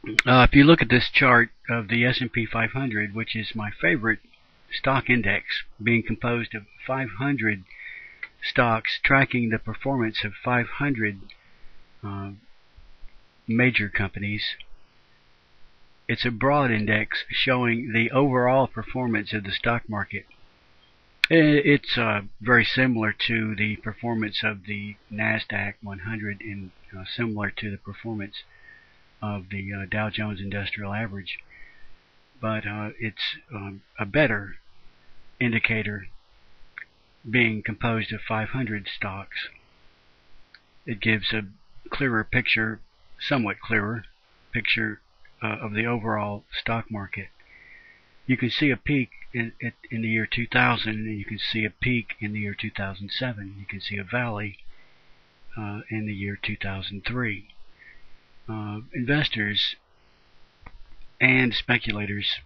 If you look at this chart of the S&P 500, which is my favorite stock index, being composed of 500 stocks tracking the performance of 500 major companies, it's a broad index showing the overall performance of the stock market. It's very similar to the performance of the NASDAQ 100 and similar to the performance of the Dow Jones Industrial Average. But it's a better indicator being composed of 500 stocks. It gives a clearer picture, somewhat clearer picture of the overall stock market. You can see a peak in the year 2000, and you can see a peak in the year 2007. You can see a valley in the year 2003. Investors and speculators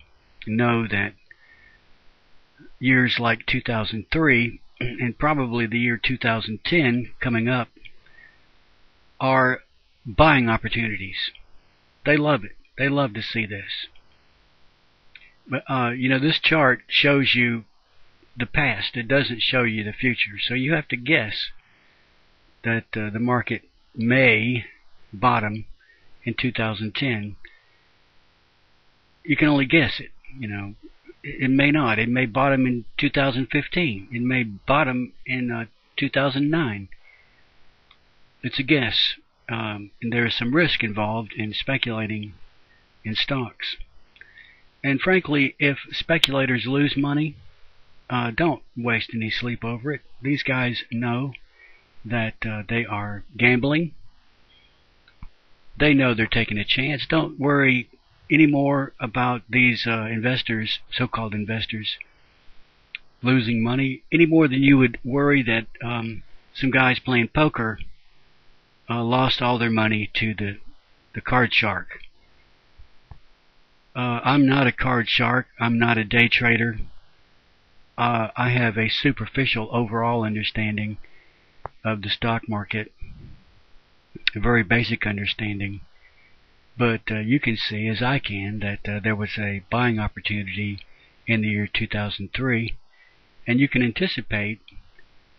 know that years like 2003 and probably the year 2010 coming up are buying opportunities. They love it. They love to see this. But this chart shows you the past. It doesn't show you the future. So you have to guess that the market may bottom in 2010. You can only guess it. It may not. It may bottom in 2015. It may bottom in 2009. It's a guess. And there is some risk involved in speculating in stocks. And frankly, if speculators lose money, don't waste any sleep over it. These guys know that they are gambling. They know they're taking a chance. Don't worry anymore about these investors, so-called investors, losing money any more than you would worry that some guys playing poker lost all their money to the card shark. I'm not a card shark. I'm not a day trader. I have a superficial overall understanding of the stock market, a very basic understanding. But you can see, as I can, that there was a buying opportunity in the year 2003, and you can anticipate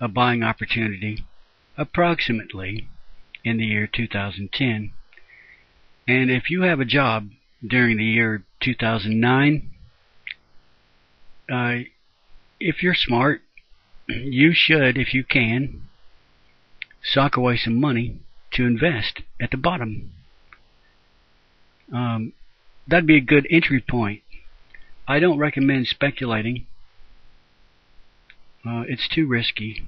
a buying opportunity approximately in the year 2010. And if you have a job during the year 2009, if you're smart, you should, if you can, sock away some money to invest at the bottom. That'd be a good entry point. I don't recommend speculating. It's too risky.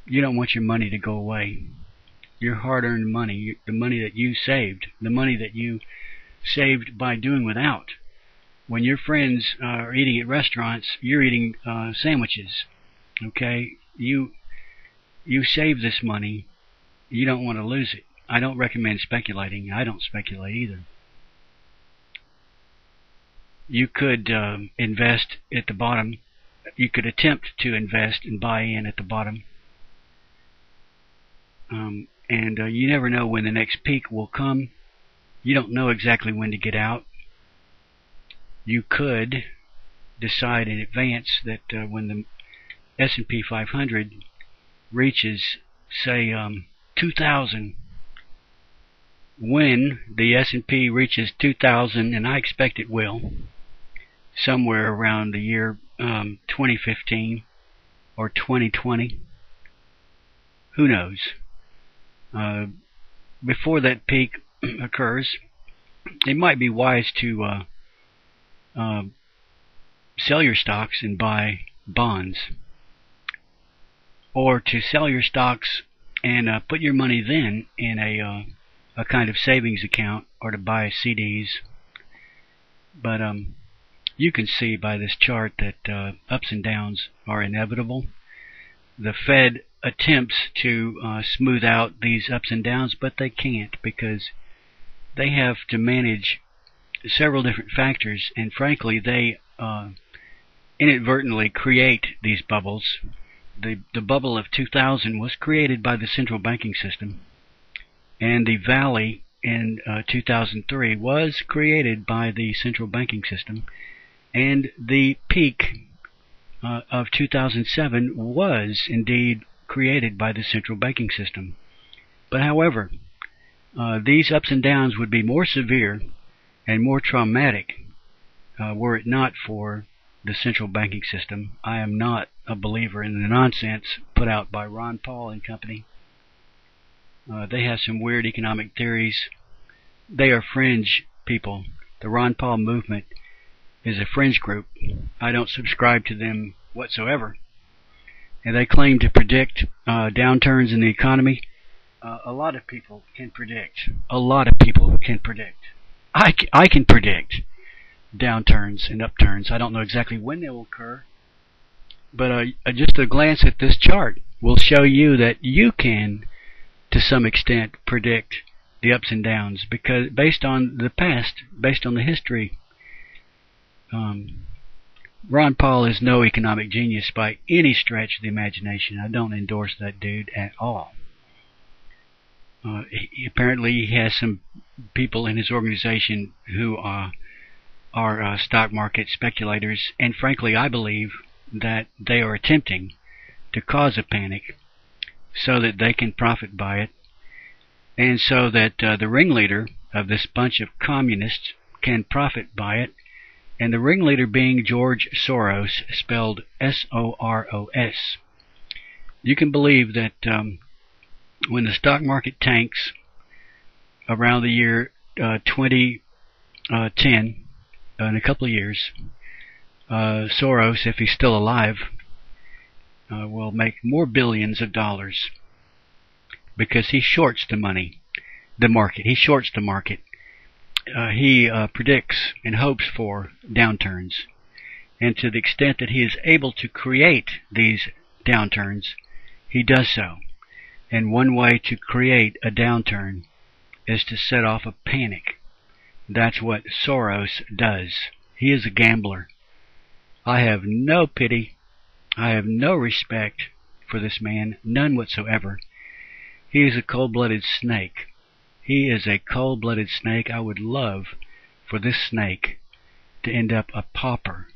You don't want your money to go away. Your hard-earned money, the money that you saved, the money that you saved by doing without. When your friends are eating at restaurants, you're eating sandwiches. Okay? You save this money. You don't want to lose it. I don't recommend speculating. I don't speculate either. You could invest at the bottom. You could attempt to invest and buy in at the bottom. And you never know when the next peak will come. You don't know exactly when to get out. You could decide in advance that when the S&P 500 reaches, say, 2,000, when the S&P reaches 2,000, and I expect it will, somewhere around the year 2015 or 2020, who knows? Before that peak occurs, it might be wise to sell your stocks and buy bonds, or to sell your stocks and put your money then in a kind of savings account, or to buy CDs. But you can see by this chart that ups and downs are inevitable. The Fed attempts to smooth out these ups and downs, but they can't, because they have to manage several different factors, and frankly they inadvertently create these bubbles. The bubble of 2000 was created by the central banking system, and the valley in 2003 was created by the central banking system, and the peak of 2007 was indeed created by the central banking system. But however, these ups and downs would be more severe and more traumatic were it not for the central banking system. I am not a believer in the nonsense put out by Ron Paul and company. They have some weird economic theories. They are fringe people. The Ron Paul movement is a fringe group. I don't subscribe to them whatsoever. And they claim to predict downturns in the economy. A lot of people can predict. A lot of people can predict. I can predict downturns and upturns. I don't know exactly when they will occur, but just a glance at this chart will show you that you can, to some extent, predict the ups and downs, because based on the past, based on the history. Ron Paul is no economic genius by any stretch of the imagination. I don't endorse that dude at all. Apparently he has some people in his organization who are stock market speculators, and frankly I believe that they are attempting to cause a panic so that they can profit by it, and so that the ringleader of this bunch of communists can profit by it, and the ringleader being George Soros, spelled S-O-R-O-S. You can believe that when the stock market tanks around the year 2010, in a couple of years, Soros, if he's still alive, will make more billions of dollars, because he shorts the market. He shorts the market. He predicts and hopes for downturns, and to the extent that he is able to create these downturns, he does so. And one way to create a downturn is to set off a panic. That's what Soros does. He is a gambler. I have no pity. I have no respect for this man, none whatsoever. He is a cold-blooded snake. He is a cold-blooded snake. I would love for this snake to end up a pauper